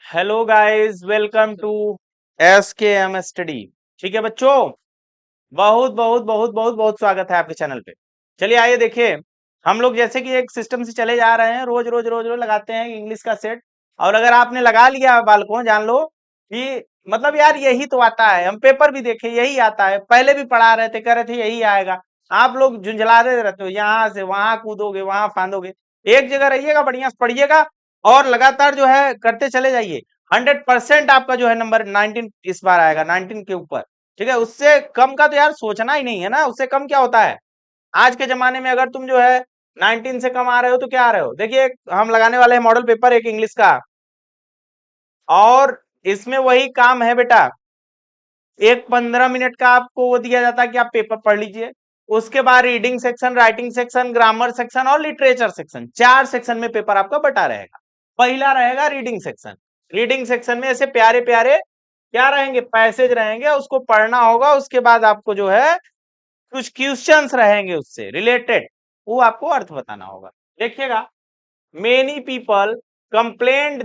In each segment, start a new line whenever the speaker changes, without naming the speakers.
Hello guys, welcome to S K M study. ठीक है बच्चों, बहुत बहुत बहुत बहुत बहुत स्वागत है आपके चैनल पे। चलिए आइए देखिए, हम लोग जैसे कि एक सिस्टम से चले जा रहे हैं, रोज रोज रोज रोज लगाते हैं इंग्लिश का सेट। और अगर आपने लगा लिया बालकों, जान लो कि मतलब यार यही तो आता है। हम पेपर भी देखे, यही आता है, पहले भी पढ़ा रहे थे, कह रहे थे यही आएगा। आप लोग झुंझला रहे रहते हो, यहाँ से वहां कूदोगे, वहां फांदोगे। एक जगह रहिएगा, बढ़िया से पढ़िएगा और लगातार जो है करते चले जाइए। 100% आपका जो है नंबर 19 इस बार आएगा, 19 के ऊपर। ठीक है, उससे कम का तो यार सोचना ही नहीं है ना। उससे कम क्या होता है आज के जमाने में? अगर तुम जो है 19 से कम आ रहे हो तो क्या आ रहे हो? देखिए, हम लगाने वाले हैं मॉडल पेपर एक इंग्लिश का, और इसमें वही काम है बेटा। एक 15 मिनट का आपको वो दिया जाता है कि आप पेपर पढ़ लीजिए। उसके बाद reading section, writing section, grammar section और लिटरेचर सेक्शन, 4 सेक्शन में पेपर आपका बटा रहेगा। पहला रहेगा रीडिंग सेक्शन। रीडिंग सेक्शन में ऐसे प्यारे प्यारे क्या रहेंगे, पैसेज रहेंगे, उसको पढ़ना होगा। उसके बाद आपको जो है कुछ क्वेश्चंस रहेंगे उससे रिलेटेड, वो आपको अर्थ बताना होगा। देखिएगा, many people complain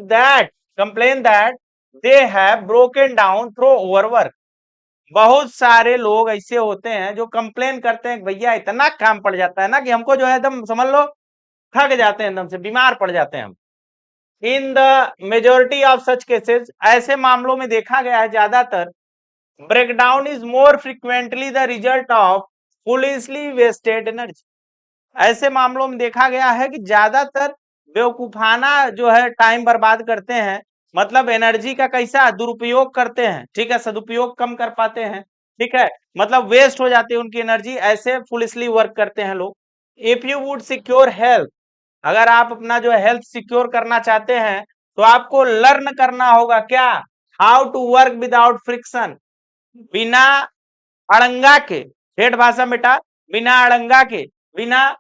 that they have broken down through overwork. बहुत सारे लोग ऐसे होते हैं जो कंप्लेन करते हैं कि भैया इतना काम पड़ जाता है ना कि हमको जो है एकदम समझ लो थक जाते हैं, एकदम से बीमार पड़ जाते हैं हम। In the majority of such cases, ऐसे मामलों में देखा गया है ज्यादातर, breakdown is more frequently the result of foolishly wasted energy. ऐसे मामलों में देखा गया है कि ज्यादातर बेवकूफाना जो है टाइम बर्बाद करते हैं, मतलब एनर्जी का कैसा दुरुपयोग करते हैं। ठीक है, सदुपयोग कम कर पाते हैं। ठीक है, मतलब वेस्ट हो जाती है उनकी एनर्जी, ऐसे फुलिशली वर्क करते हैं लोग। If you would secure health, अगर आप अपना जो हेल्थ सिक्योर करना चाहते हैं तो आपको लर्न करना होगा क्या, how to work without friction, बिना अड़ंगा के। ठेठ भाषा बेटा, बिना अड़ंगा के, बिना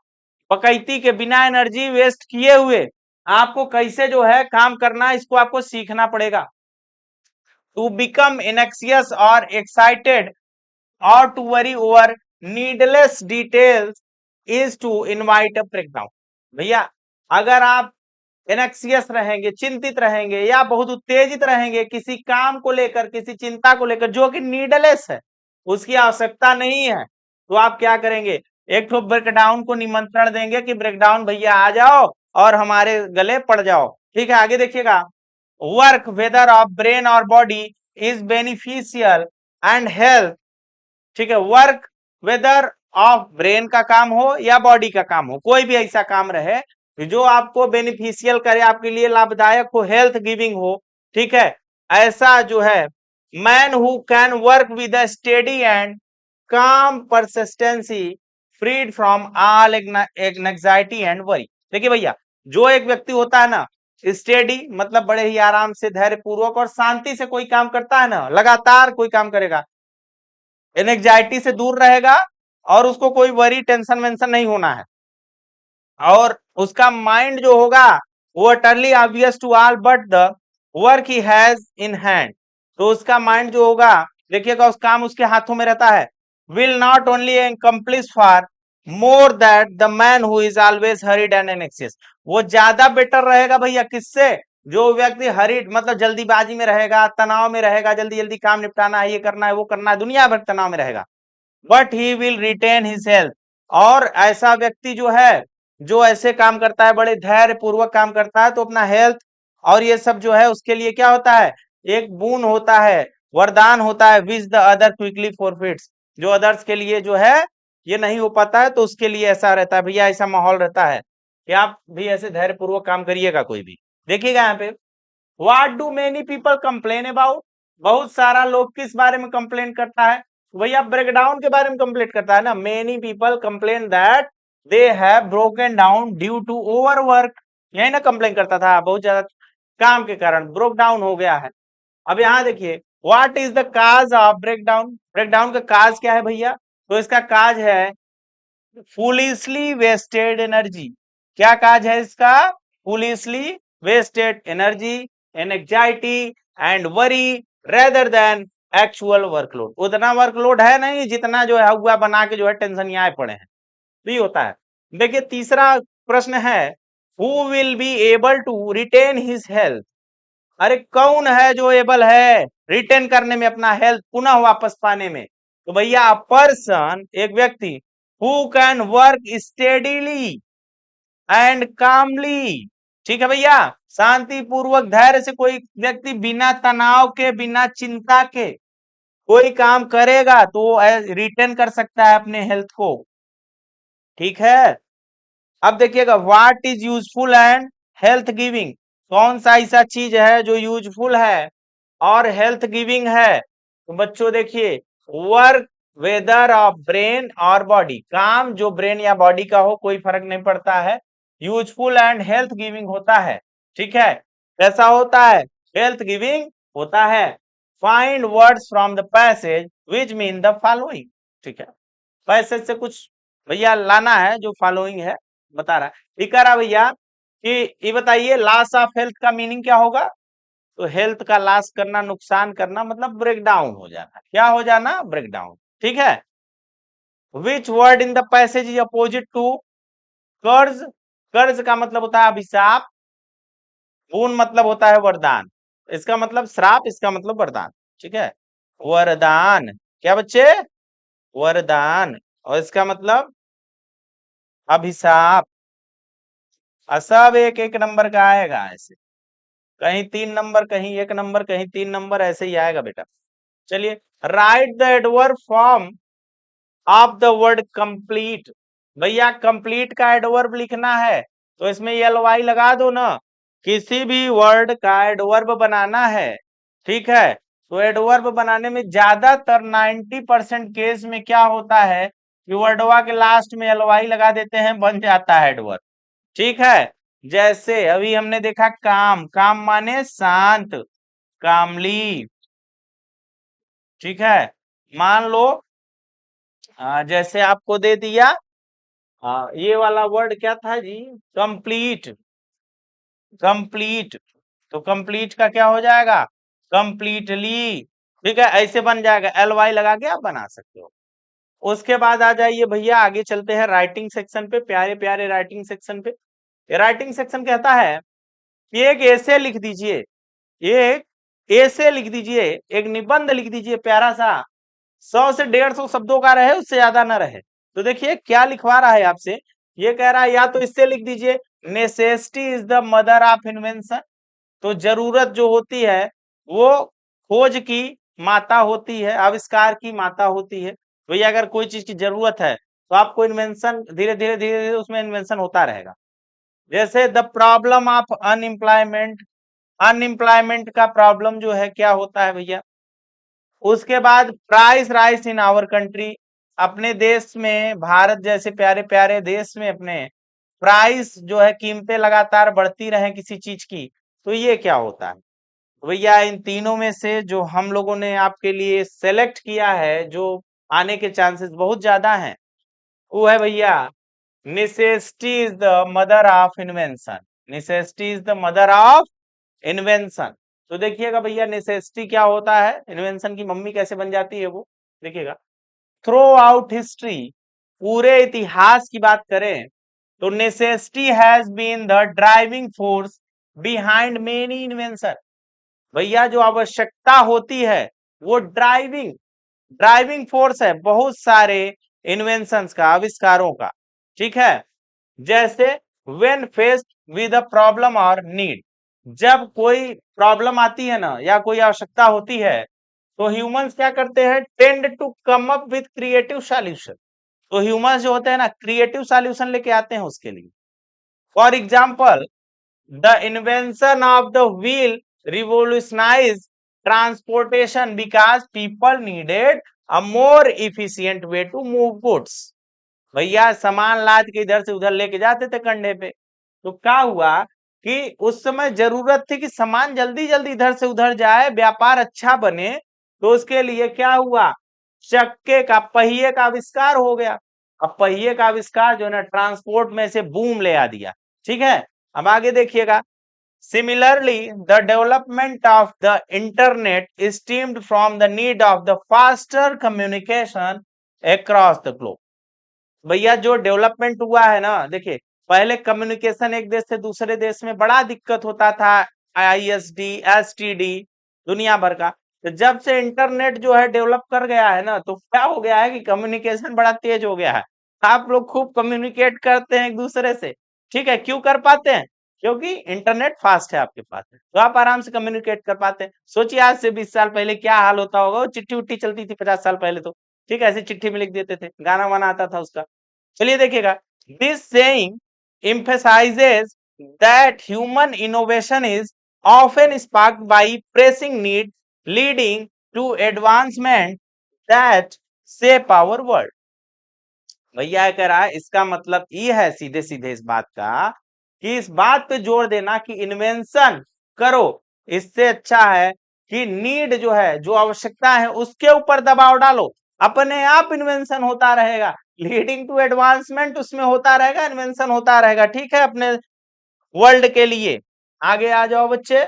बकैती के, बिना एनर्जी वेस्ट किए हुए आपको कैसे जो है काम करना है, इसको आपको सीखना पड़ेगा। टू बिकम एनेक्सियस और एक्साइटेड और to worry over needless details is to invite a breakdown. भैया, अगर आप एनेक्सियस रहेंगे, चिंतित रहेंगे या बहुत उत्तेजित रहेंगे किसी काम को लेकर, किसी चिंता को लेकर जो कि नीडलेस है, उसकी आवश्यकता नहीं है, तो आप क्या करेंगे? एक तो ब्रेकडाउन को निमंत्रण देंगे कि ब्रेकडाउन भैया आ जाओ और हमारे गले पड़ जाओ। ठीक है, आगे देखिएगा, वर्क वेदर ऑफ ब्रेन और body is beneficial and health. ठीक है, वर्क वेदर ऑफ ब्रेन का काम हो या बॉडी का काम हो, कोई भी ऐसा काम रहे जो आपको बेनिफिशियल करे, आपके लिए लाभदायक हो, हेल्थ गिविंग हो। ठीक है, ऐसा जो है man who can work with a steady and calm persistency freed from all anxiety and worry. देखिए भैया, जो एक व्यक्ति होता है ना स्टेडी, मतलब बड़े ही आराम से, धैर्य पूर्वक और शांति से कोई काम करता है ना, लगातार कोई काम करेगा, एंग्जाइटी से दूर रहेगा और उसको कोई वरी टेंशन वेंशन नहीं होना है, और उसका माइंड जो होगा वो utterly obvious to all but the work he has in hand. तो उसका माइंड जो होगा, देखिएगा, उस काम उसके हाथों में रहता है। Will not only accomplish for more that the man who is always hurried and एनेक्सियस। वो ज्यादा बेटर रहेगा भैया किससे? जो व्यक्ति हरीड मतलब जल्दीबाजी में रहेगा, तनाव में रहेगा, जल्दी जल्दी काम निपटाना है, ये करना है, वो करना है, दुनिया भर तनाव में रहेगा। But he will retain his health. और ऐसा व्यक्ति जो है, जो ऐसे काम करता है, बड़े धैर्य पूर्वक काम करता है, तो अपना हेल्थ और ये सब जो है उसके लिए क्या होता है, एक बोon होता है, वरदान होता है, विच द अदर क्विकली फॉरफिट्स। जो अदर्स के लिए जो है ये नहीं हो पाता है, तो उसके लिए ऐसा रहता है भैया, ऐसा माहौल रहता है कि आप भी ऐसे धैर्य पूर्वक काम करिएगा कोई भी। देखिएगा यहाँ पे, what do many people complain about. बहुत सारा लोग किस बारे में कंप्लेन करता है? भैया ब्रेकडाउन के बारे में कंप्लेन करता है ना। Many people complain that they have broken down due to overwork. यही ना कंप्लेन करता था, बहुत ज्यादा काम के कारण ब्रोक डाउन हो गया है। अब यहाँ देखिए, what is the cause of breakdown. Breakdown का काज क्या है भैया? तो इसका काज है फूलिशली वेस्टेड एनर्जी। क्या काज है इसका? Foolishly wasted energy, anxiety and worry rather than actual workload. उतना वर्कलोड है नहीं जितना जो है हुआ बना के जो है टेंशन यहाँ पड़े हैं, तो ये होता है। देखिए तीसरा प्रश्न है, who will be able to retain his health. अरे कौन है जो एबल है रिटेन करने में, अपना हेल्थ पुनः वापस पाने में? तो भैया पर्सन, एक व्यक्ति, who can work steadily and calmly. ठीक है भैया, शांति पूर्वक धैर्य से कोई व्यक्ति बिना तनाव के, बिना चिंता के कोई काम करेगा तो रिटेन कर सकता है अपने हेल्थ को। ठीक है, अब देखिएगा, what is useful and health giving. कौन सा ऐसा चीज है जो यूजफुल है और हेल्थ गिविंग है? तो बच्चों देखिए, वर्क वेदर ऑफ ब्रेन और बॉडी, काम जो ब्रेन या बॉडी का हो कोई फर्क नहीं पड़ता है, यूजफुल एंड हेल्थ गिविंग होता है। ठीक है, कैसा होता है? हेल्थ गिविंग होता है। Find words from the passage which mean the following. ठीक है, पैसेज से कुछ भैया लाना है जो फॉलोइंग है बता रहा है। ये कह रहा भैया कि ये बताइए, लॉस ऑफ हेल्थ का मीनिंग क्या होगा? तो हेल्थ का लॉस करना, नुकसान करना, मतलब ब्रेक डाउन हो जाना। क्या हो जाना? Break down. ठीक है, which word in the passage is opposite to कर्ज? कर्ज का मतलब होता है अभिशाप, पूर्ण मतलब होता है वरदान। इसका मतलब श्राप, इसका मतलब वरदान। ठीक है, वरदान क्या बच्चे? वरदान। और इसका मतलब अभिशाप। सब एक एक नंबर का आएगा ऐसे, कहीं 3 नंबर, कहीं 1 नंबर, कहीं 3 नंबर, ऐसे ही आएगा बेटा। चलिए, right the adverb form of the word complete. भैया कंप्लीट का एडवर्ब लिखना है तो इसमें एल वाई लगा दो ना। किसी भी वर्ड का एडवर्ब बनाना है, ठीक है, तो एडवर्ब बनाने में ज्यादातर 90% केस में क्या होता है कि वर्डवा के लास्ट में एल वाई लगा देते हैं, बन जाता है एडवर्ब। ठीक है, जैसे अभी हमने देखा काम, काम माने शांत, कामली। ठीक है, मान लो जैसे आपको दे दिया, ये वाला वर्ड क्या था जी? कंप्लीट। कंप्लीट, तो कंप्लीट का क्या हो जाएगा? कंप्लीटली। ठीक है, ऐसे बन जाएगा, एल वाई लगा के आप बना सकते हो। उसके बाद आ जाइए भैया, आगे चलते हैं राइटिंग सेक्शन पे, प्यारे प्यारे राइटिंग सेक्शन पे। राइटिंग सेक्शन कहता है कि एक ऐसे लिख दीजिए, एक ऐसे लिख दीजिए, एक निबंध लिख दीजिए प्यारा सा, 100 से 150 शब्दों का रहे, उससे ज्यादा ना रहे। तो देखिए क्या लिखवा रहा है आपसे, ये कह रहा है या तो इससे लिख दीजिए, necessity is the mother of invention. तो जरूरत जो होती है वो खोज की माता होती है, आविष्कार की माता होती है। भैया अगर कोई चीज की जरूरत है तो आपको इन्वेंशन धीरे धीरे धीरे धीरे उसमें इन्वेंशन होता रहेगा। जैसे the problem of unemployment, unemployment का प्रॉब्लम जो है क्या होता है भैया। उसके बाद price rise in our country, अपने देश में, भारत जैसे प्यारे प्यारे देश में अपने प्राइस जो है, कीमतें लगातार बढ़ती रहे किसी चीज की, तो ये क्या होता है भैया? इन तीनों में से जो हम लोगों ने आपके लिए सेलेक्ट किया है, जो आने के चांसेस बहुत ज्यादा हैं, वो है भैया, necessity is the mother of invention. Necessity is the mother of invention. तो देखिएगा भैया, नेसेसिटी क्या होता है, इन्वेंशन की मम्मी कैसे बन जाती है वो देखिएगा। थ्रू आउट हिस्ट्री, पूरे इतिहास की बात करें तो necessity has been the driving force behind many invention. भैया जो आवश्यकता होती है वो ड्राइविंग ड्राइविंग फोर्स है बहुत सारे इन्वेंशंस का, आविष्कारों का। ठीक है, जैसे when faced with a problem और नीड, जब कोई प्रॉब्लम आती है ना या कोई आवश्यकता होती है तो ह्यूमंस क्या करते हैं? Tend to come up with creative solution. तो ह्यूमंस जो होते हैं ना, क्रिएटिव सॉल्यूशन लेके आते हैं उसके लिए। For example, the invention of the wheel revolutionize transportation because people needed a more efficient way to move goods. भैया सामान लाद के इधर से उधर लेके जाते थे कंधे पे, तो क्या हुआ कि उस समय जरूरत थी कि सामान जल्दी जल्दी इधर से उधर जाए, व्यापार अच्छा बने, तो उसके लिए क्या हुआ? चक्के का, पहिए का आविष्कार हो गया। अब पहिए का आविष्कार जो है ना, ट्रांसपोर्ट में से बूम ले आ दिया। ठीक है, अब आगे देखिएगा, similarly the development of the internet steamed from the need of the faster communication across the globe. भैया जो डेवलपमेंट हुआ है ना, देखिए पहले कम्युनिकेशन एक देश से दूसरे देश में बड़ा दिक्कत होता था, ISD, STD, दुनिया भर का। तो जब से इंटरनेट जो है डेवलप कर गया है ना, तो क्या हो गया है कि कम्युनिकेशन बड़ा तेज हो गया है। आप लोग खूब कम्युनिकेट करते हैं एक दूसरे से, ठीक है। क्यों कर पाते हैं? क्योंकि इंटरनेट फास्ट है आपके पास, तो आप आराम से कम्युनिकेट कर पाते हैं। सोचिए आज से 20 साल पहले क्या हाल होता होगा, वो चिट्ठी उट्ठी चलती थी 50 साल पहले तो, ठीक है, ऐसे चिट्ठी में लिख देते थे, गाना वाना आता था उसका। चलिए देखिएगा, this saying emphasizes that human innovation is often sparked by pressing need, leading to advancement that shape our world। भैया कह रहा है इसका मतलब ये है सीधे सीधे इस बात का, कि इस बात पे जोर देना कि इन्वेंशन करो, इससे अच्छा है कि नीड जो है, जो आवश्यकता है, उसके ऊपर दबाव डालो, अपने आप इन्वेंशन होता रहेगा, लीडिंग टू एडवांसमेंट उसमें होता रहेगा, इन्वेंशन होता रहेगा, ठीक है, अपने वर्ल्ड के लिए। आगे आ जाओ बच्चे।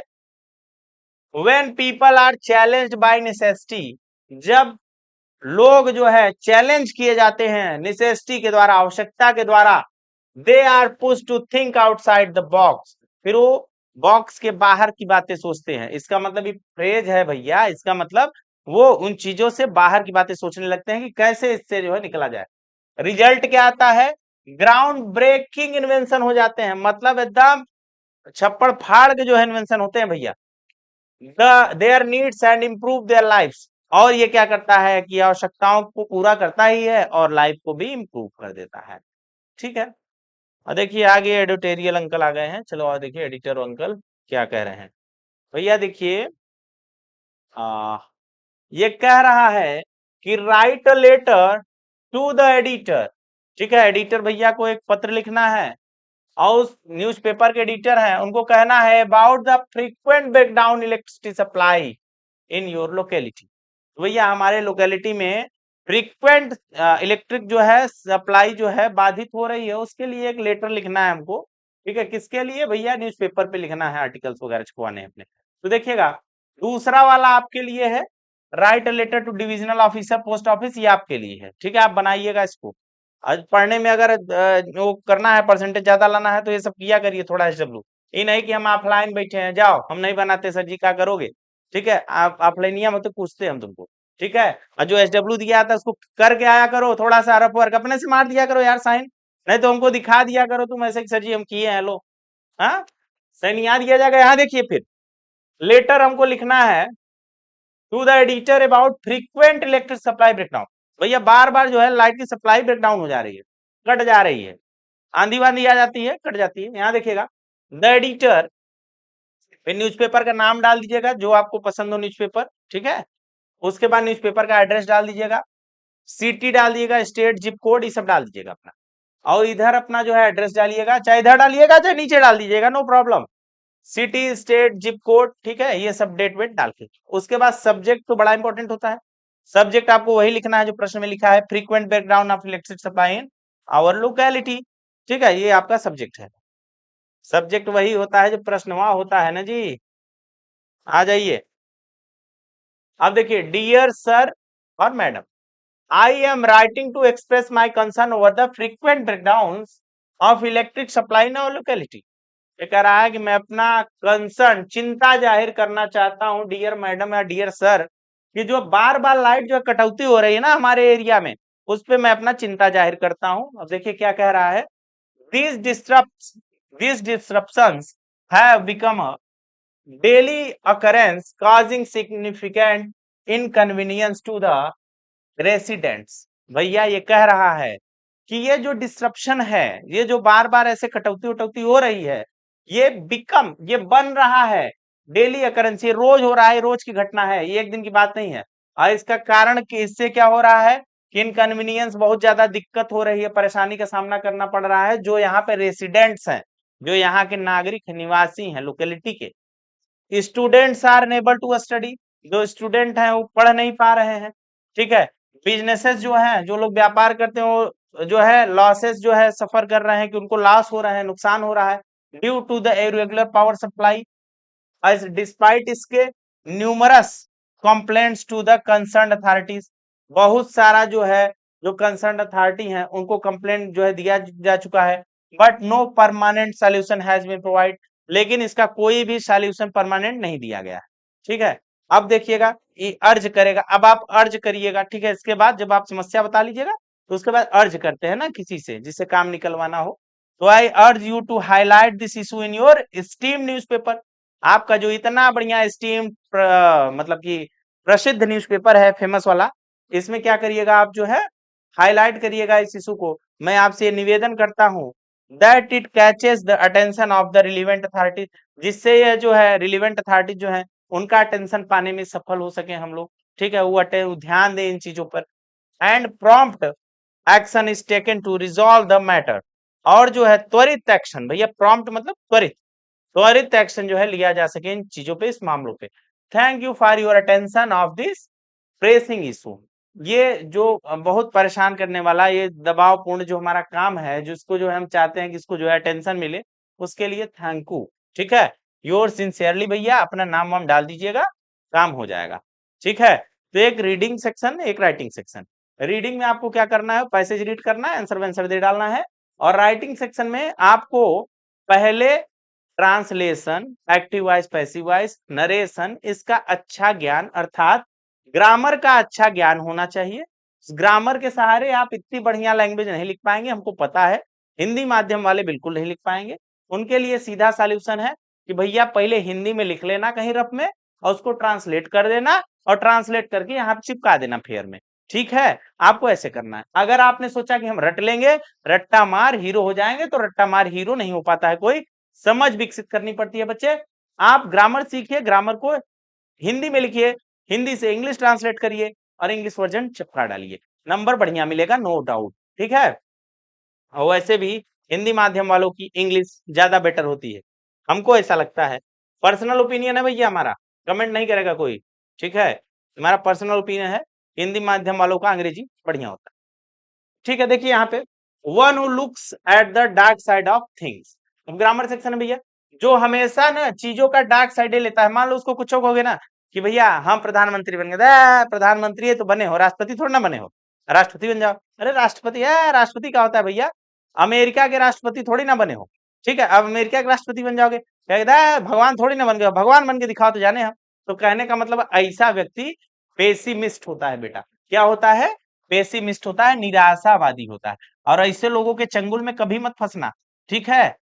When people are challenged by necessity, जब लोग जो है चैलेंज किए जाते हैं नेसेसिटी के द्वारा, आवश्यकता के द्वारा, they are push to think outside the box, फिर वो बॉक्स के बाहर की बातें सोचते हैं। इसका मतलब ये फ्रेज है भैया, इसका मतलब वो उन चीजों से बाहर की बातें सोचने लगते हैं कि कैसे इससे जो है निकला जाए। रिजल्ट क्या आता है? ग्राउंड ब्रेकिंग इन्वेंशन हो जाते हैं, मतलब एकदम छप्पड़ फाड़ के जो है इन्वेंशन होते हैं भैया। Their needs and improve their lifes, और ये क्या करता है कि आवश्यकताओं को पूरा करता ही है और लाइफ को भी इम्प्रूव कर देता है, ठीक है। और देखिए आगे एडिटोरियल अंकल आ गए हैं, चलो और देखिए एडिटर अंकल क्या कह रहे हैं। भैया देखिए, आ, ये कह रहा है कि write a letter to the editor, ठीक है, एडिटर भैया को एक पत्र लिखना है, और उस न्यूज़पेपर के एडिटर हैं उनको कहना है about the frequent breakdown electricity supply in your locality. भैया हमारे लोकेलिटी में फ्रीक्वेंट इलेक्ट्रिक जो है सप्लाई जो है बाधित हो रही है, उसके लिए एक लेटर लिखना है हमको, ठीक है। किसके लिए भैया? न्यूज़पेपर पे लिखना है, आर्टिकल्स वगैरह छपवाने हैं अपने। तो देखिएगा दूसरा वाला आपके लिए है, write a letter to divisional officer post office, ये आपके लिए है, ठीक है, आप बनाइएगा इसको। आज पढ़ने में अगर वो करना है, परसेंटेज ज्यादा लाना है, तो ये सब किया करिए थोड़ा SW। ये नहीं कि हम ऑफलाइन बैठे हैं, जाओ हम नहीं बनाते सर जी क्या करोगे, ठीक है, आप ऑफलाइनिया मत पूछते हम तुमको, ठीक है। और जो SW दिया था उसको करके आया करो, थोड़ा सा रफ वर्क अपने से मार दिया करो यार साइन, नहीं तो हमको दिखा दिया करो तुम ऐसे कि सर जी हम किए हैं, लो। हाँ, साइन याद किया जाएगा। यहाँ देखिए फिर लेटर हमको लिखना है to the editor about frequent electric supply breakdown. भैया बार बार जो है लाइट की सप्लाई ब्रेकडाउन हो जा रही है, कट जा रही है, आंधी वांधी आ जाती है, कट जाती है। यहाँ देखिएगा द एडिटर, फिर न्यूज़पेपर का नाम डाल दीजिएगा जो आपको पसंद हो न्यूज़पेपर, ठीक है। उसके बाद न्यूज़पेपर का एड्रेस डाल दीजिएगा, सिटी डाल दीजिएगा, स्टेट, जिप कोड, ये सब डाल दीजिएगा अपना, और इधर अपना जो है एड्रेस डालिएगा, चाहे इधर डालिएगा चाहे नीचे डाल दीजिएगा, no problem. City, state, zip code, ठीक है, ये सब डेट वेट डाल के। उसके बाद सब्जेक्ट तो बड़ा इंपॉर्टेंट होता है, सब्जेक्ट आपको वही लिखना है जो प्रश्न में लिखा है, frequent breakdown of electric supply in our locality, ठीक है, ये आपका सब्जेक्ट है। सब्जेक्ट वही होता है जो प्रश्न वहां होता है ना जी। आ जाइए, अब देखिए, डियर सर और madam, I am writing to express my concern over the frequent breakdowns of electric supply in our locality। ये कह रहा है कि मैं अपना कंसर्न, चिंता जाहिर करना चाहता हूं डियर मैडम या डियर सर, कि जो बार बार लाइट जो कटौती हो रही है ना हमारे एरिया में, उस पे मैं अपना चिंता जाहिर करता हूं। अब देखिए क्या कह रहा है, these disrupts these disruptions have become a daily occurrence causing significant inconvenience to the residents. भैया ये कह रहा है कि ये जो डिस्ट्रप्शन है, ये जो बार बार ऐसे कटौती उटौती हो रही है, ये बन रहा है डेली अकरेंस, ये रोज हो रहा है, रोज की घटना है, ये एक दिन की बात नहीं है। और इसका कारण कि इससे क्या हो रहा है कि इनकन्वीनियंस, बहुत ज्यादा दिक्कत हो रही है, परेशानी का सामना करना पड़ रहा है जो यहाँ पे रेसिडेंट्स हैं, जो यहाँ के नागरिक निवासी हैं लोकेलिटी के। Students are unable to study, जो स्टूडेंट हैं वो पढ़ नहीं पा रहे हैं, ठीक है। बिजनेसेस जो हैं, जो लोग व्यापार करते हैं, वो जो है लॉसेस जो है सफर कर रहे हैं, कि उनको लॉस हो रहा है, नुकसान हो रहा है, due to the irregular power supply. as despite इसके numerous complaints to the concern authorities, बहुत सारा जो है जो कंसर्न अथॉरिटी हैं उनको कंप्लेंट जो है दिया जा चुका है, but no permanent solution has been provide. लेकिन इसका कोई भी सॉल्यूशन परमानेंट नहीं दिया गया है। ठीक है, अब देखिएगा ये अर्ज करेगा, अब आप अर्ज करिएगा। ठीक है, इसके बाद जब आप समस्या बता लीजिएगा तो उसके बाद अर्ज करते हैं ना किसी से जिससे काम निकलवाना हो। तो I urge you to highlight this issue in your esteemed newspaper. आपका जो इतना बढ़िया स्टीम मतलब कि प्रसिद्ध न्यूज़पेपर है, फेमस वाला, इसमें क्या करिएगा आप जो है हाईलाइट करिएगा इस इशू को। मैं आपसे निवेदन करता हूँ that it catches the attention of the relevant authority, जिससे ये जो है रिलीवेंट अथॉरिटी जो है उनका अटेंशन पाने में सफल हो सके हम लोग। ठीक है, वो ध्यान दें इन चीजों पर। And prompt action is taken to resolve the matter, और जो है त्वरित एक्शन, भैया प्रॉम्प्ट मतलब त्वरित, त्वरित एक्शन जो है लिया जा सके इन चीजों पे, इस मामलों पे। Thank you for your attention of this pressing issue. ये जो बहुत परेशान करने वाला, ये दबावपूर्ण जो हमारा काम है, जिसको जो है हम चाहते हैं कि इसको जो है अटेंशन मिले, उसके लिए थैंक यू। ठीक है, योर सिंसियरली, भैया अपना नाम वाम डाल दीजिएगा, काम हो जाएगा। ठीक है, तो एक रीडिंग सेक्शन, एक राइटिंग सेक्शन। रीडिंग में आपको क्या करना है, पैसेज रीड करना है, आंसर आंसर दे डालना है। और राइटिंग सेक्शन में आपको पहले translation, active voice, passive voice, narration, इसका अच्छा ज्ञान अर्थात ग्रामर का अच्छा ज्ञान होना चाहिए। ग्रामर के सहारे आप इतनी बढ़िया लैंग्वेज नहीं लिख पाएंगे, हमको पता है। हिंदी माध्यम वाले बिल्कुल नहीं लिख पाएंगे। उनके लिए सीधा सॉल्यूशन है कि भैया पहले हिंदी में लिख लेना कहीं रफ में, और उसको ट्रांसलेट कर देना, और ट्रांसलेट करके यहाँ पे चिपका देना फेयर में। ठीक है, आपको ऐसे करना है। अगर आपने सोचा कि हम रट लेंगे, रट्टा मार हीरो हो जाएंगे, तो रट्टा मार हीरो नहीं हो पाता है कोई, समझ विकसित करनी पड़ती है बच्चे। आप ग्रामर सीखिए, ग्रामर को हिंदी में लिखिए, हिंदी से इंग्लिश ट्रांसलेट करिए, और इंग्लिश वर्जन चिपका डालिए, नंबर बढ़िया मिलेगा, नो डाउट। ठीक है, और वैसे भी हिंदी माध्यम वालों की इंग्लिश ज्यादा बेटर होती है, हमको ऐसा लगता है। पर्सनल ओपिनियन है भैया हमारा, कमेंट नहीं करेगा कोई। ठीक है, हमारा पर्सनल ओपिनियन है, हिंदी माध्यम वालों का अंग्रेजी बढ़िया होता है। ठीक है, देखिए यहाँ पे one who looks at the dark side of things. अब ग्रामर सेक्शन है भैया, जो हमेशा ना चीजों का डार्क साइड लेता है। मान लो उसको कुछ हो गए ना कि भैया हम प्रधानमंत्री बन गए, प्रधानमंत्री है तो बने हो, राष्ट्रपति थोड़ा ना बने हो, राष्ट्रपति बन जाओ। अरे राष्ट्रपति है, राष्ट्रपति क्या होता है भैया, अमेरिका के राष्ट्रपति थोड़ी ना बने हो। ठीक है, अब अमेरिका के राष्ट्रपति बन जाओगे, कहता है भगवान थोड़ी ना बन गए, भगवान बन के दिखाओ तो जाने हम। तो कहने का मतलब ऐसा व्यक्ति पेसिमिस्ट होता है बेटा। क्या होता है, पेसिमिस्ट होता है, निराशावादी होता है। और ऐसे लोगों के चंगुल में कभी मत फंसना। ठीक है,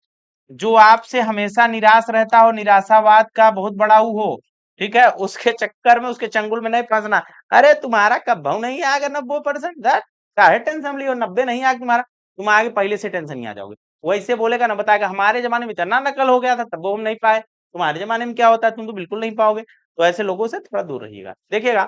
जो आपसे हमेशा निराश रहता हो, निराशावाद का बहुत बड़ा वो हो, ठीक है, उसके चक्कर में, उसके चंगुल में नहीं फंसना। अरे तुम्हारा कब्बू नहीं आएगा 90%, काहे टेंशन लियो, 90 नहीं आएगा तुम्हारा, तुम आगे पहले से टेंशन नहीं आ जाओगे। वैसे बोलेगा ना, बताएगा हमारे जमाने में इतना नकल हो गया था तब वो हम नहीं पाए, तुम्हारे जमाने में क्या होता है तुम तो बिल्कुल नहीं पाओगे। तो ऐसे लोगों से थोड़ा दूर रहिएगा। देखिएगा,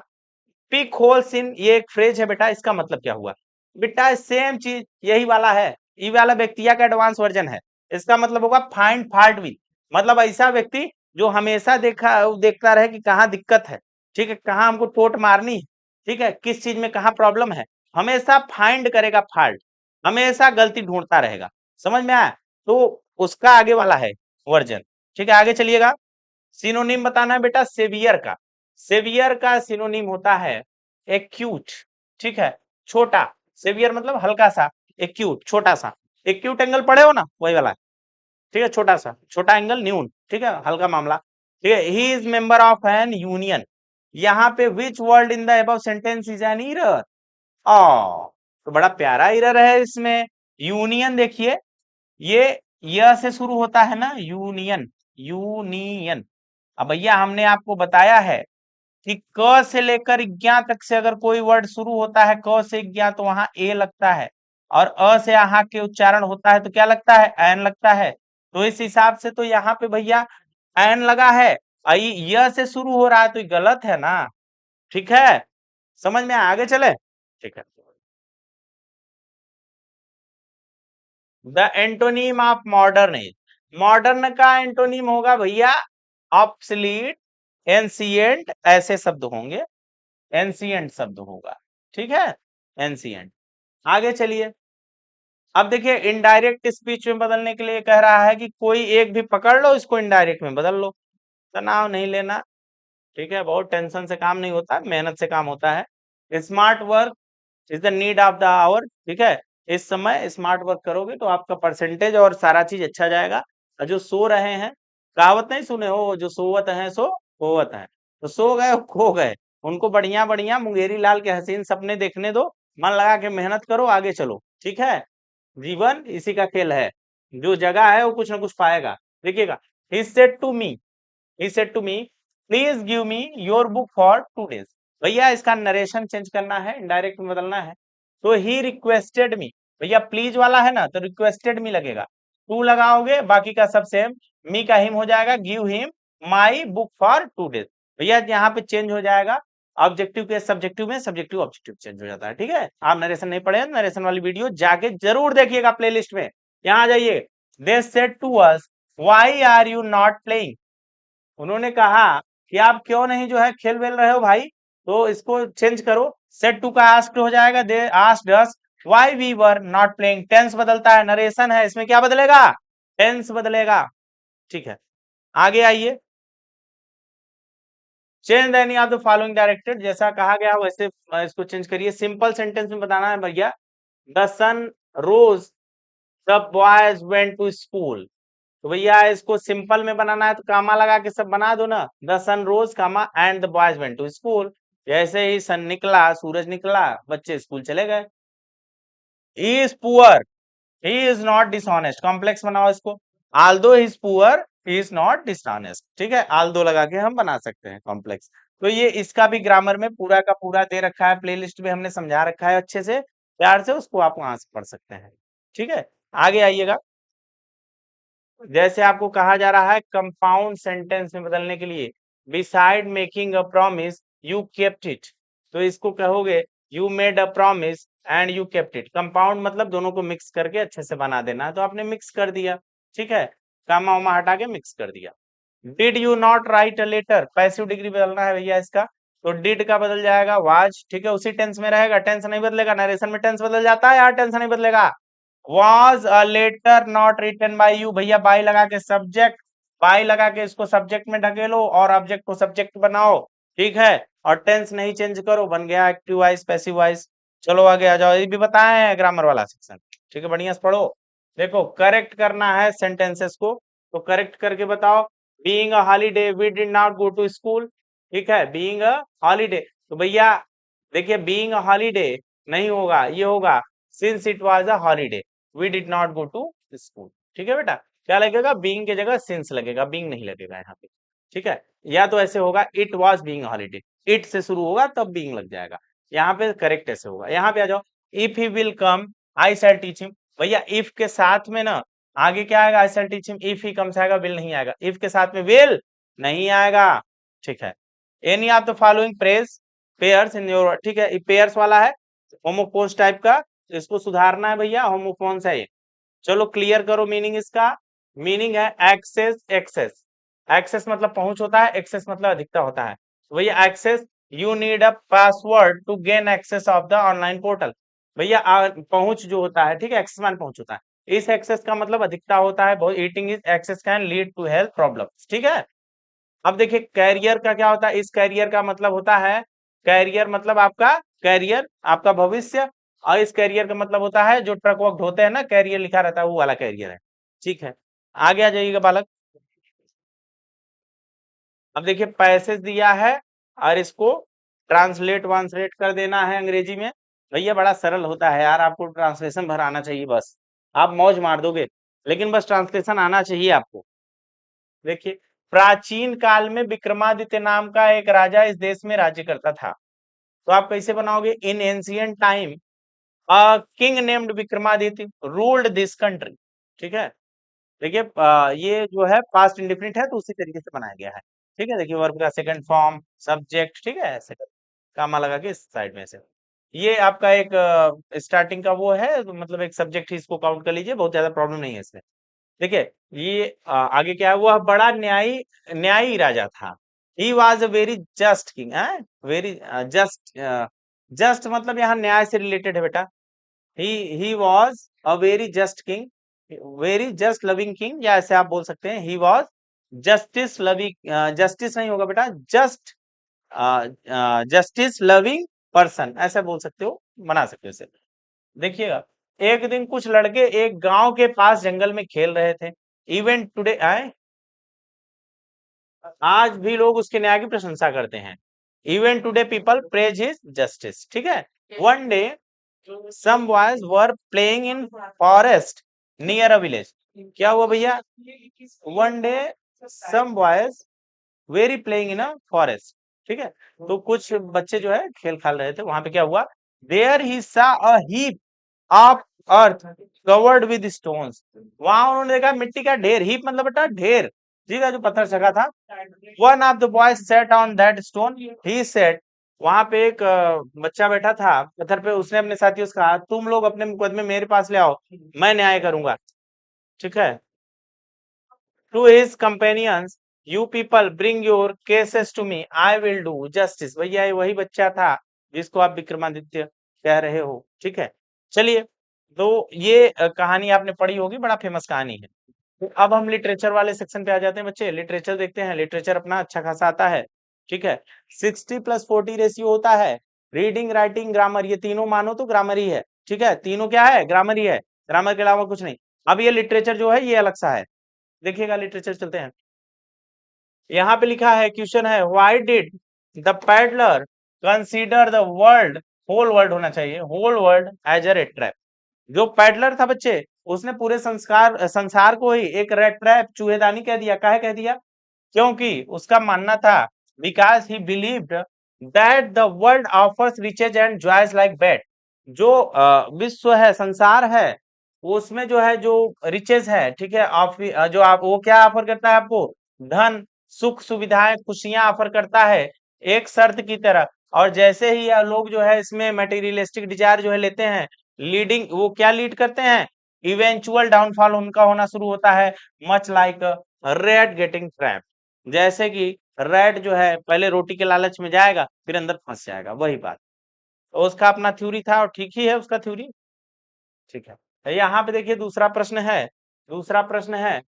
पिक होल्स इन, ये एक फ्रेज है बेटा, इसका मतलब क्या हुआ बेटा, सेम चीज यही वाला है, ये वाला व्यक्तिया का एडवांस वर्जन है। इसका मतलब होगा फाइंड फॉल्ट विद, मतलब ऐसा व्यक्ति जो हमेशा देखता रहे कि कहाँ दिक्कत है। ठीक है, कहाँ हमको टोट मारनी है, ठीक है, किस चीज में कहाँ प्रॉब्लम है, हमेशा फाइंड करेगा फॉल्ट, हमेशा गलती ढूंढता रहेगा। समझ में आया, तो उसका आगे वाला है वर्जन। ठीक है, आगे चलिएगा। सिनोनिम बताना है बेटा सेवियर का। सेवियर का सिनोनिम होता है एक्यूट। ठीक है, छोटा, सेवियर मतलब हल्का सा, एक्यूट छोटा सा। एक्यूट एंगल पढ़े हो ना, वही वाला है। ठीक है, छोटा सा, छोटा एंगल न्यून, ठीक है, हल्का मामला। ठीक है, he is member of an union. यहाँ पे which word in the above sentence is an error. तो बड़ा प्यारा एरर है इसमें। यूनियन देखिए, ये य से शुरू होता है ना, यूनियन, यूनियन। अब भैया हमने आपको बताया है कि क से लेकर ज्ञा तक से अगर कोई वर्ड शुरू होता है क से ज्ञा तो वहां ए लगता है, और अ से आहा के उच्चारण होता है तो क्या लगता है, एन लगता है। तो इस हिसाब से तो यहाँ पे भैया एन लगा है, आई य से शुरू हो रहा है तो ये गलत है ना। ठीक है, समझ में आगे चले। ठीक है, the antonym of modern age, modern का एंटोनीम होगा भैया ऑब्सलीट, एंसिएंट, ऐसे शब्द होंगे, एंसिएंट शब्द होगा। ठीक है, एंसिएंट। आगे चलिए, अब देखिए इनडायरेक्ट स्पीच में बदलने के लिए कह रहा है कि कोई एक भी पकड़ लो, इसको इनडायरेक्ट में बदल लो। तनाव नहीं लेना। ठीक है, बहुत टेंशन से काम नहीं होता, मेहनत से काम होता है। Smart work is the need of the hour. ठीक है, इस समय स्मार्ट वर्क करोगे तो आपका परसेंटेज और सारा चीज अच्छा जाएगा। और जो सो रहे हैं कहावत नहीं सुने हो, जो सोवत है सो होवत है। तो सो गए खो गए, उनको बढ़िया बढ़िया मुंगेरी लाल के हसीन सपने देखने दो, मन लगा के मेहनत करो, आगे चलो, ठीक है। जीवन इसी का खेल है, जो जगह है वो कुछ ना कुछ पाएगा। देखिएगा, he said to me, he said to me, please give me your book for 2 days। भैया इसका नरेशन चेंज करना है, इनडायरेक्ट में बदलना है। तो ही रिक्वेस्टेड मी, भैया प्लीज वाला है ना, तो रिक्वेस्टेड मी लगेगा, टू लगाओगे बाकी का सब सेम, मी का हिम हो जाएगा, give him my book for 2 days। भैया यहाँ पे चेंज हो जाएगा, ऑब्जेक्टिव के सब्जेक्टिव में, सब्जेक्टिव ऑब्जेक्टिव चेंज हो जाता है, ठीक है। आप नरेशन नहीं पढ़े, नरेशन वाली वीडियो जाके जरूर देखिएगा प्लेलिस्ट में। यहाँ आ जाइए, they said to us why are you not playing, उन्होंने कहा कि आप क्यों नहीं जो है खेल वेल रहे हो भाई, तो इसको चेंज करो, सेट टू का आस्क्ड हो जाएगा, they asked us why we were not playing, tense बदलता है, नरेशन है, इसमें क्या बदलेगा, टेंस बदलेगा, ठीक है। आगे आइए, change any of the following directed, जैसा कहा गया वैसे इसको चेंज करिए, सिंपल सेंटेंस में बताना है भैया, the sun rose the boys went to school, तो भैया इसको सिंपल में बनाना है तो कामा लगा के सब बना दो ना, the sun rose comma and the boys went to school, जैसे ही सन निकला, सूरज निकला, बच्चे स्कूल चले गए। He is poor, he is not dishonest, complex बनाओ इसको, Aldous he is poor he is not dishonest, ठीक है, आल्दो लगा के हम बना सकते हैं कॉम्प्लेक्स। तो ये इसका भी ग्रामर में पूरा का पूरा दे रखा है, प्लेलिस्ट में हमने समझा रखा है अच्छे से, प्यार से उसको आप वहां से पढ़ सकते हैं, ठीक है। आगे आइएगा, जैसे आपको कहा जा रहा है कंपाउंड सेंटेंस में बदलने के लिए, beside making a promise you kept it, तो इसको कहोगे you made a promise and you kept it, compound मतलब दोनों को मिक्स करके अच्छे से बना देना है, तो आपने मिक्स कर दिया, ठीक है, कामा वामा हटा के मिक्स कर दिया। Did you not write a letter, passive degree बदलना है भैया इसका, तो डिड का बदल जाएगा वाज, ठीक है, उसी टेंस में रहेगा, टेंस नहीं बदलेगा, नरेशन में टेंस बदल जाता है, यार टेंस नहीं बदलेगा। was a letter not written by you, भैया बाई लगा के सब्जेक्ट, बाई लगा के इसको सब्जेक्ट में ढकेलो और ऑब्जेक्ट को सब्जेक्ट बनाओ, ठीक है, और टेंस नहीं चेंज करो, बन गया एक्टिव वॉइस पैसिव वॉइस। चलो आगे आ जाओ, ये भी बताए हैं ग्रामर वाला सेक्शन, ठीक है, बढ़िया से पढ़ो। देखो करेक्ट करना है सेंटेंसेस को, तो करेक्ट करके बताओ, being a holiday we did not go to school, ठीक है, बीइंग अ हॉलीडे, तो भैया देखिए बीइंग अ हॉलीडे नहीं होगा, ये होगा since it was a holiday we did not go to school, ठीक है बेटा, क्या लगेगा, बीइंग की जगह सिंस लगेगा, बीइंग नहीं लगेगा यहाँ पे, ठीक है। या तो ऐसे होगा it was being holiday, it से शुरू होगा तब बीइंग लग जाएगा, यहाँ पे करेक्ट ऐसे होगा। यहाँ पे आ जाओ, if he will come I shall teach him, भैया इफ के साथ में ना आगे क्या आएगा, I shall teach him, if he comes आएगा, विल नहीं आएगा, इफ के साथ में विल नहीं आएगा, ठीक है। Any of the following praise pairs in your, ठीक है, पेयर्स वाला है होमोफोन्स टाइप का, तो इसको सुधारना है भैया, होमोफोन्स है ये। चलो क्लियर करो मीनिंग इसका, मीनिंग है एक्सेस, एक्सेस, एक्सेस मतलब पहुंच होता है, एक्सेस मतलब अधिकता होता है, तो भैया access, you need a password to gain access of the online portal, भैया पहुंच जो होता है, ठीक है, एक्सेस मान पहुंच होता है, इस एक्सेस का मतलब अधिकता होता है, बहुत eating is excess can lead to health problems, ठीक है। अब देखिए कैरियर का क्या होता है, इस कैरियर का मतलब होता है, कैरियर मतलब आपका कैरियर, आपका भविष्य, और इस कैरियर का मतलब होता है जो ट्रक वक ढोते हैं ना, कैरियर लिखा रहता है वो वाला कैरियर है, ठीक है। आगे आ जाइएगा बालक, अब देखिए पैसेज दिया है और इसको ट्रांसलेट वांसलेट कर देना है अंग्रेजी में, भैया बड़ा सरल होता है यार, आपको ट्रांसलेशन भर आना चाहिए बस, आप मौज मार दोगे, लेकिन बस ट्रांसलेशन आना चाहिए आपको। देखिए, प्राचीन काल में विक्रमादित्य नाम का एक राजा इस देश में राज्य करता था, तो आप कैसे बनाओगे, in ancient time a king named Vikramaditya ruled this country, ठीक है। देखिए ये जो है पास्ट इंडेफिनिट है तो उसी तरीके से बनाया गया है, ठीक है। देखिए वर्ब का सेकंड फॉर्म सब्जेक्ट, ठीक है, ऐसे कामा लगा के इस साइड में से, ये आपका एक स्टार्टिंग का वो है, तो मतलब एक सब्जेक्ट ही इसको काउंट कर लीजिए, बहुत ज्यादा प्रॉब्लम नहीं है इसमें। देखिए ये आगे क्या है, वह बड़ा न्यायी न्यायी राजा था, he was a very just king है, वेरी जस्ट, जस्ट मतलब यहाँ न्याय से रिलेटेड है बेटा, he was a very just king, very just loving king, या ऐसे आप बोल सकते हैं he was justice loving, justice नहीं होगा बेटा, जस्ट जस्टिस लविंग पर्सन, ऐसा बोल सकते हो, बना सकते हो इसे। देखिएगा, एक दिन कुछ लड़के एक गांव के पास जंगल में खेल रहे थे, इवेंट टुडे आए, आज भी लोग उसके न्याय की प्रशंसा करते हैं। Even today people praise his justice. ठीक है। One day some boys were playing in forest near a village. क्या हुआ भैया? One day some boys were playing in a forest. ठीक है। तो कुछ बच्चे जो है खेल खेल रहे थे, वहां पे क्या हुआ? देयर ही सा a heap of earth covered with stones. वहां उन्होंने देखा मिट्टी का ढेर। हीप मतलब बेटा ढेर, ठीक है, जो पत्थर जगह था। One of the boys set on that stone, he said. वहां पे एक बच्चा बैठा था पत्थर पे, उसने अपने साथियों से कहा तुम लोग अपने मुकदमे मेरे पास ले आओ, मैं न्याय करूंगा। ठीक है। To his companions, you people bring your cases to me, I will do justice. भैया ये वही बच्चा था जिसको आप विक्रमादित्य कह रहे हो। ठीक है। चलिए, तो ये कहानी आपने पढ़ी होगी, बड़ा फेमस कहानी है। तो अब हम लिटरेचर वाले सेक्शन पे आ जाते हैं बच्चे। लिटरेचर देखते हैं। लिटरेचर अपना अच्छा खासा आता है। ठीक है। 60+40 रेशियो होता है। रीडिंग, राइटिंग, ग्रामर, ये तीनों मानो तो ग्रामर ही है। ठीक है, तीनों क्या है? ग्रामर ही है। ग्रामर के अलावा कुछ नहीं। अब ये लिटरेचर जो है ये अलग सा है। देखिएगा, लिटरेचर चलते हैं। यहाँ पे लिखा है, क्वेश्चन है, why did the peddler consider the world, whole world होना चाहिए, whole world as a rat trap. जो पैडलर था बच्चे, उसने पूरे संसार को ही एक रेट ट्रैप, चूहेदानी कह दिया। काहे कह दिया? क्योंकि उसका मानना था, because he believed that the world offers riches and joys like bait. जो विश्व है, संसार है, उसमें जो है, जो रिचेज है, ठीक है, जो आप वो क्या ऑफर करता है आपको? धन, सुख, सुविधाएं, खुशियां ऑफर करता है, एक शर्त की तरह। और जैसे ही यह लोग जो है इसमें मटेरियलिस्टिक डिजायर जो है लेते हैं, लीडिंग, वो क्या लीड करते हैं? इवेंचुअल डाउनफॉल उनका होना शुरू होता है। Much like rate getting trap. जैसे कि रैट जो है पहले रोटी के लालच में जाएगा, फिर अंदर फंस जाएगा, वही बात। तो उसका अपना थ्योरी था और ठीक ही है उसका थ्योरी। ठीक है। तो यहाँ पे देखिए दूसरा प्रश्न है। दूसरा प्रश्न है,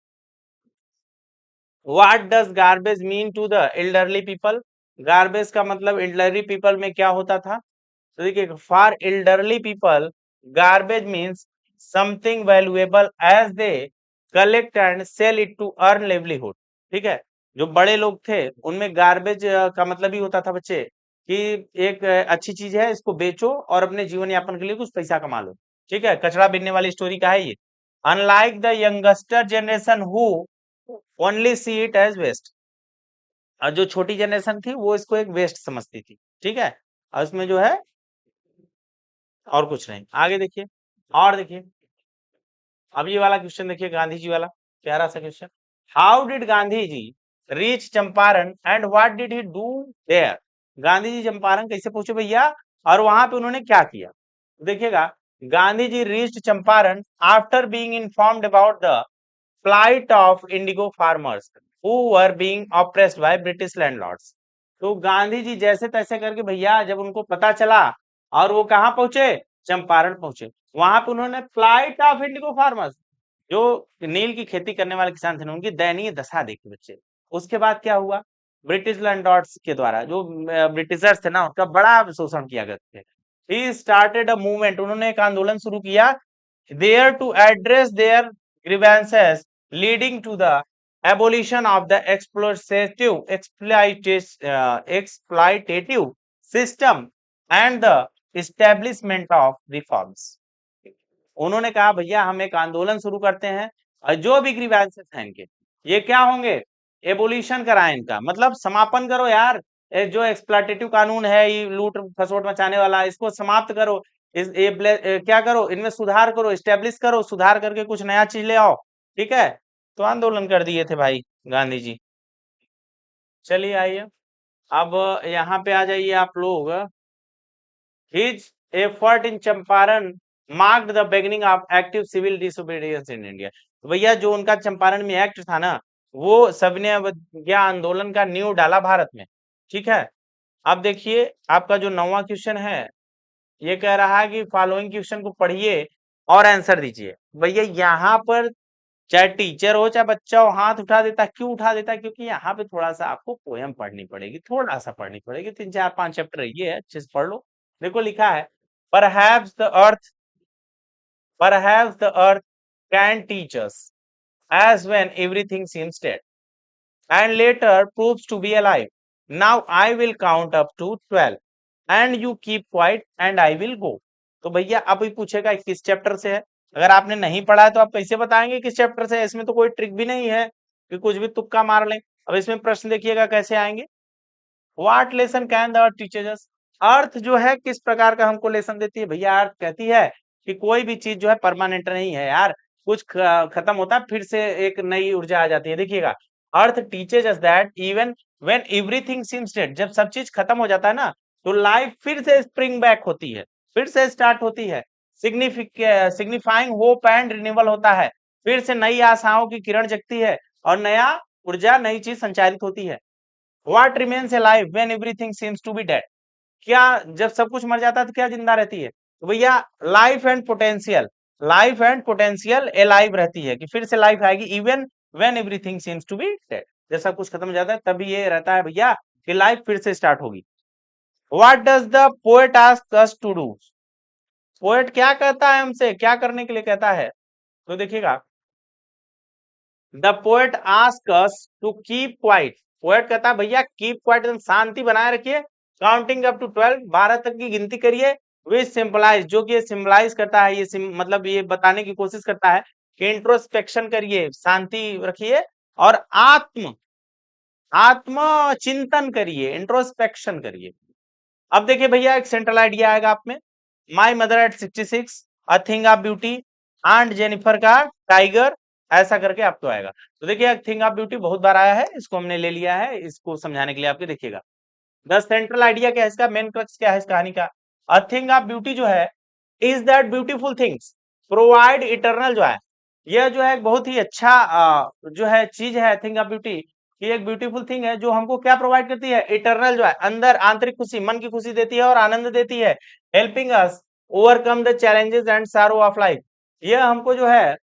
what does garbage mean to the elderly people. Garbage का मतलब एल्डरली पीपल में क्या होता था? तो देखिए, for elderly people garbage means something valuable as they collect and sell it to earn livelihood. ठीक है। जो बड़े लोग थे उनमें गार्बेज का मतलब ही होता था बच्चे कि एक अच्छी चीज है, इसको बेचो और अपने जीवन यापन के लिए कुछ पैसा कमा लो। ठीक है। कचरा बीनने वाली स्टोरी का है ये। Unlike the youngster generation who only see it as waste. और जो छोटी जनरेशन थी वो इसको एक वेस्ट समझती थी। ठीक है। और उसमें जो है और कुछ नहीं। आगे देखिए, और देखिए, अब ये वाला क्वेश्चन देखिए, गांधी जी वाला, प्यारा सा question. How did Gandhi ji reach Champaran and what did he do there. Gandhi ji Champaran कैसे पहुंचे भैया, और वहां पे उन्होंने क्या किया? देखिएगा, Gandhi ji reached Champaran after being informed about the plight of indigo farmers who were being oppressed by British landlords. तो गांधी जी जैसे तैसे करके भैया, जब उनको पता चला, और वो कहाँ पहुंचे? चंपारण पहुंचे। वहां पे उन्होंने फ्लाइट ऑफ इंडिगो फार्मर्स, जो नील की खेती करने वाले किसान थे, उनकी दयनीय दशा देखी बच्चे। उसके बाद क्या हुआ? ब्रिटिश लैंडलॉर्ड्स के द्वारा, जो ब्रिटिशर्स थे ना, उनका बड़ा शोषण किया गया। ही स्टार्टेड अ मूवमेंट, उन्होंने एक आंदोलन शुरू किया, there to address their grievances, leading to the abolition of the exploitative system and the establishment of reforms। उन्होंने कहा भैया हम एक आंदोलन शुरू करते हैं, और जो भी ग्रीवेंसेस हैं इनके, ये क्या होंगे? एबोलिशन कराएं इनका, मतलब समापन करो यार। जो एक्सप्लॉइटेटिव कानून है, ये लूट खसोट मचाने वाला, इसको समाप्त करो। क्या करो, इनमें सुधार करो, एस्टेब्लिश करो, सुधार करके कुछ नया चीज ले आओ। ठीक है। तो आंदोलन कर दिए थे भाई गांधी जी। चलिए आइए, अब यहाँ पे आ जाइए आप लोग। His effort in Champaran marked the beginning of active civil disobedience in India। तो भैया जो उनका चंपारण में एक्ट था ना, वो सविनय अवज्ञा आंदोलन का नींव डाला भारत में। ठीक है। अब देखिए, आपका जो 9वां क्वेश्चन है, ये कह रहा है कि फॉलोइंग क्वेश्चन को पढ़िए और आंसर दीजिए। भैया यहाँ पर चाहे टीचर हो चाहे बच्चा हो, हाथ उठा देता है। क्यों उठा देता है? क्योंकि यहाँ पे थोड़ा सा आपको पोयम पढ़नी पड़ेगी, थोड़ा सा पढ़नी पड़ेगी, 3 4 5 चैप्टर ये है, अच्छे से पढ़ लो। देखो लिखा है, perhaps the earth, perhaps the earth can teach us as when everything seems dead. and later proves to be alive. Now I will count up to 12 and you keep quiet and I will go. तो भैया अब ये पूछेगा किस chapter से है। अगर आपने नहीं पढ़ा है तो आप कैसे बताएंगे किस चैप्टर से है? इसमें तो कोई ट्रिक भी नहीं है कि कुछ भी तुक्का मार लें। अब इसमें प्रश्न देखिएगा कैसे आएंगे। What lesson can the earth teaches us? Earth जो है किस प्रकार का हमको लेसन देती है? भैया अर्थ कहती है कि कोई भी चीज जो है परमानेंट नहीं है यार, कुछ खत्म होता है फिर से एक नई ऊर्जा आ जाती है। देखिएगा, earth teaches us that even when everything seems dead, जब सब चीज खत्म हो जाता है ना तो लाइफ फिर से स्प्रिंग बैक होती है, फिर से स्टार्ट होती है। सिग्निफाइंग होप एंड रिन्यूअल होता है, फिर से नई आशाओं की किरण जगती है और नया ऊर्जा, नई चीज संचारित होती है। What remains alive when everything seems to be dead? क्या जब सब कुछ मर जाता है तो क्या जिंदा रहती है? तो भैया लाइफ एंड पोटेंशियल अलाइव रहती है कि फिर से लाइफ आएगी even when everything seems to be dead. जब सब कुछ खत्म हो जाता है तभी ये रहता है भैया कि लाइफ फिर से स्टार्ट होगी। What does the poet ask us to do? Poet क्या कहता है हमसे, क्या करने के लिए कहता है? तो देखिएगा, the poet ask us to keep quiet. Poet कहता है भैया कीप क्वाइट, एकदम शांति बनाए रखिए, काउंटिंग अप टू 12, 12 तक की गिनती करिए। विच सिंपलाइज, जो कि ये सिंबलाइज करता है, ये मतलब ये बताने की कोशिश करता है कि इंट्रोस्पेक्शन करिए, शांति रखिए और आत्म आत्म चिंतन करिए, इंट्रोस्पेक्शन करिए। अब देखिए भैया एक सेंट्रल आइडिया आएगा आप में, my mother at 66, a thing of beauty, aunt Jennifer का टाइगर, ऐसा करके आपको आएगा। तो देखिए थिंग ऑफ ब्यूटी बहुत बार आया है, इसको हमने ले लिया है इसको समझाने के लिए आपके। देखिएगा द सेंट्रल आइडिया क्या है इसका, मेन क्रक्स क्या है इस कहानी का? अ थिंग ऑफ ब्यूटी जो है is that beautiful things provide eternal Joy. यह जो है एक बहुत ही अच्छा जो है चीज है थिंग ऑफ ब्यूटी, ये एक ब्यूटीफुल थिंग है जो हमको क्या प्रोवाइड करती है? इटरनल जॉय, अंदर आंतरिक खुशी, मन की खुशी देती है और आनंद देती है। Helping us overcome the challenges and सारो ऑफ लाइफ। यह हमको जो है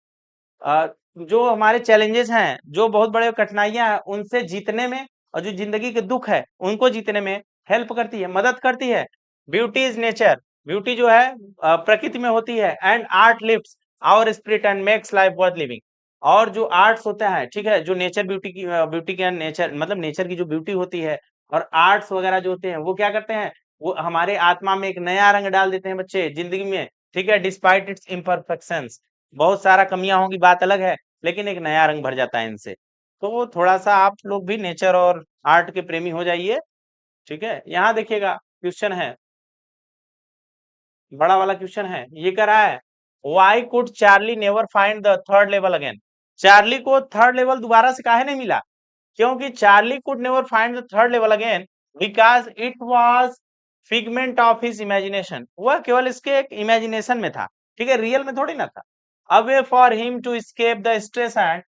अ, जो हमारे चैलेंजेस हैं, जो बहुत बड़े कठिनाइयां हैं, उनसे जीतने में और जो जिंदगी के दुख है उनको जीतने में हेल्प करती है, मदद करती है। ब्यूटी इज नेचर, ब्यूटी जो है प्रकृति में होती है। And art lifts our spirit and makes life worth living. और जो आर्ट्स होता है, ठीक है, जो नेचर ब्यूटी की ब्यूटी का नेचर मतलब नेचर की जो ब्यूटी होती है और आर्ट्स वगैरह जो होते हैं वो क्या करते हैं? वो हमारे आत्मा में एक नया रंग डाल देते हैं बच्चे जिंदगी में, ठीक है, डिस्पाइट इट्स इम्परफेक्शंस। बहुत सारा कमियां होंगी बात अलग है, लेकिन एक नया रंग भर जाता है इनसे। तो थोड़ा सा आप लोग भी नेचर और आर्ट के प्रेमी हो जाइए, ठीक है। यहाँ देखिएगा क्वेश्चन है, बड़ा वाला क्वेश्चन है, ये कह रहा है Y could Charlie never find the third level again? Charlie को थर्ड लेवल दोबारा से काहे नहीं मिला? क्योंकि Charlie could never find the third level again because it was figment of his imagination. वह केवल इसके एक इमेजिनेशन में था, ठीक है, रियल में थोड़ी ना था। Away for him to escape the stress and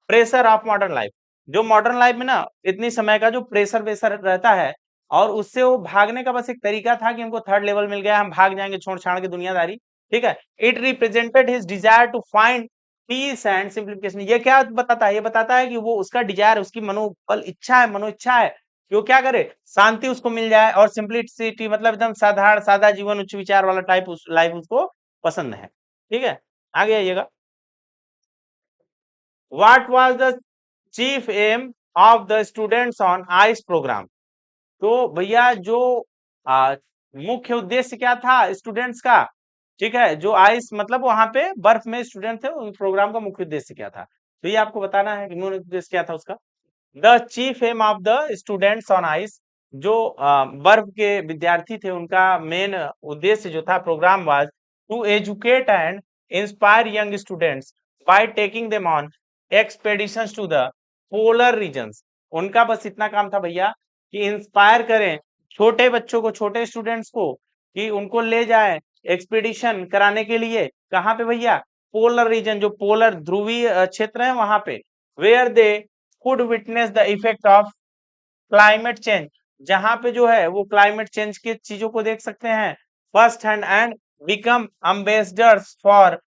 pressure of modern life. जो मॉडर्न लाइफ में ना इतनी समय का जो प्रेशर वेशर रहता है और उससे वो भागने का बस एक तरीका था कि हमको थर्ड लेवल मिल गया, हम भाग जाएंगे छोड़ छाड़ के दुनियादारी, ठीक है। It represented his desire to find peace and simplification. ये क्या बताता है? ये बताता है कि वो उसका डिजायर, उसकी मनोबल इच्छा है, मनो इच्छा है कि वो क्या करे, शांति उसको मिल जाए और सिंप्लिसिटी मतलब एकदम साधारण सादा जीवन, उच्च विचार वाला टाइप लाइफ उसको पसंद है, ठीक है। आगे आइएगा, what was the chief aim of the students on ice program? तो भैया जो मुख्य उद्देश्य क्या था स्टूडेंट्स का, ठीक है, जो आइस मतलब वहां पे बर्फ में स्टूडेंट थे, उन प्रोग्राम का मुख्य उद्देश्य क्या था? तो ये आपको बताना है कि मुख्य उद्देश्य क्या था उसका। The chief aim of the students on ice, जो बर्फ के विद्यार्थी थे उनका मेन उद्देश्य जो था program was to educate and inspire young students by taking them on expeditions to the polar regions. उनका बस इतना काम था भैया कि इंस्पायर करें छोटे बच्चों को, छोटे स्टूडेंट्स को, कि उनको ले जाए एक्सपीडिशन कराने के लिए। कहाँ पे भैया? पोलर रीजन, जो पोलर ध्रुवीय क्षेत्र है वहां पे। Where they could witness the effect of climate change, जहां पे जो है वो क्लाइमेट चेंज की चीजों को देख सकते हैं first hand and become ambassadors for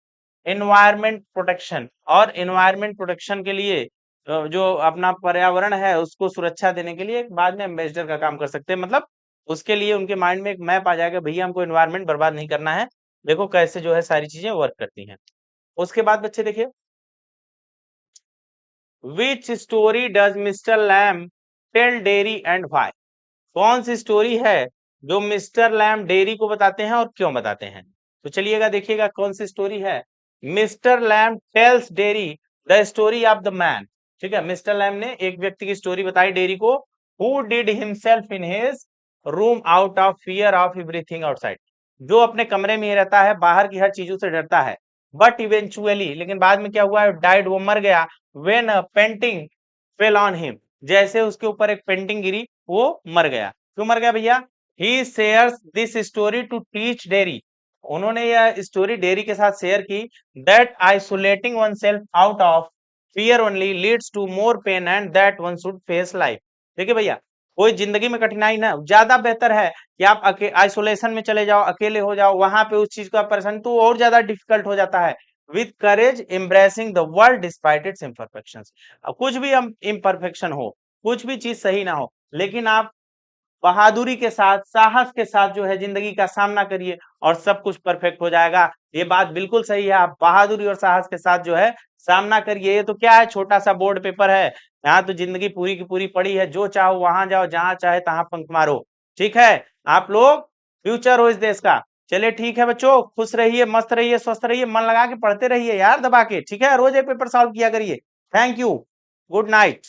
environment protection. और एनवायरमेंट प्रोटेक्शन के लिए जो अपना पर्यावरण है उसको सुरक्षा देने के लिए बाद में एम्बेसडर का काम कर सकते हैं। मतलब उसके लिए उनके माइंड में एक मैप आ जाएगा, भैया हमको एनवायरमेंट बर्बाद नहीं करना है, देखो कैसे जो है सारी चीजें वर्क करती हैं। उसके बाद बच्चे देखिए, which story does Mr Lamb tell Derry and why? कौन सी स्टोरी है जो मिस्टर लैम डेरी को बताते हैं और क्यों बताते हैं? तो चलिएगा देखिएगा कौन सी स्टोरी है। Mister Lamb tells Derry the story of the man. ठीक है, मिस्टर लैम ने एक व्यक्ति की स्टोरी बताई डेरी को, who did himself in his room out of fear of everything outside, जो अपने कमरे में ही रहता है, बाहर की हर चीजों से डरता है। बट इवेंचुअली, लेकिन बाद में क्या हुआ, डाइड, वो मर गया। When painting fell on him, जैसे उसके ऊपर एक पेंटिंग गिरी, वो मर गया। क्यों मर गया भैया? He shares this story to teach Derry, उन्होंने यह स्टोरी डेरी के साथ शेयर की, that isolating one self out of fear only leads to more pain and that one should face life. देखिए भैया, कोई जिंदगी में कठिनाई ना, ज्यादा बेहतर है कि आप आइसोलेशन में चले जाओ, अकेले हो जाओ, वहां पे उस चीज का परेशानी तो और ज्यादा डिफिकल्ट हो जाता है। With courage embracing the world despite its imperfections, कुछ भी हम इम्परफेक्शन हो, कुछ भी चीज सही ना हो, लेकिन आप बहादुरी के साथ, साहस के साथ जो है जिंदगी का सामना करिए और सब कुछ परफेक्ट हो जाएगा। ये बात बिल्कुल सही है, आप बहादुरी और साहस के साथ जो है सामना करिए। ये तो क्या है, छोटा सा बोर्ड पेपर है, यहाँ तो जिंदगी पूरी की पूरी पड़ी है, जो चाहो वहां जाओ, जहां चाहे तहां पंख मारो। ठीक है, आप लोग फ्यूचर हो इस देश का। चलिए ठीक है बच्चों, खुश रहिए, मस्त रहिए, स्वस्थ रहिए, मन लगा के पढ़ते रहिए यार, दबा के। ठीक है, रोज एक पेपर सॉल्व किया करिए। Thank you, good night.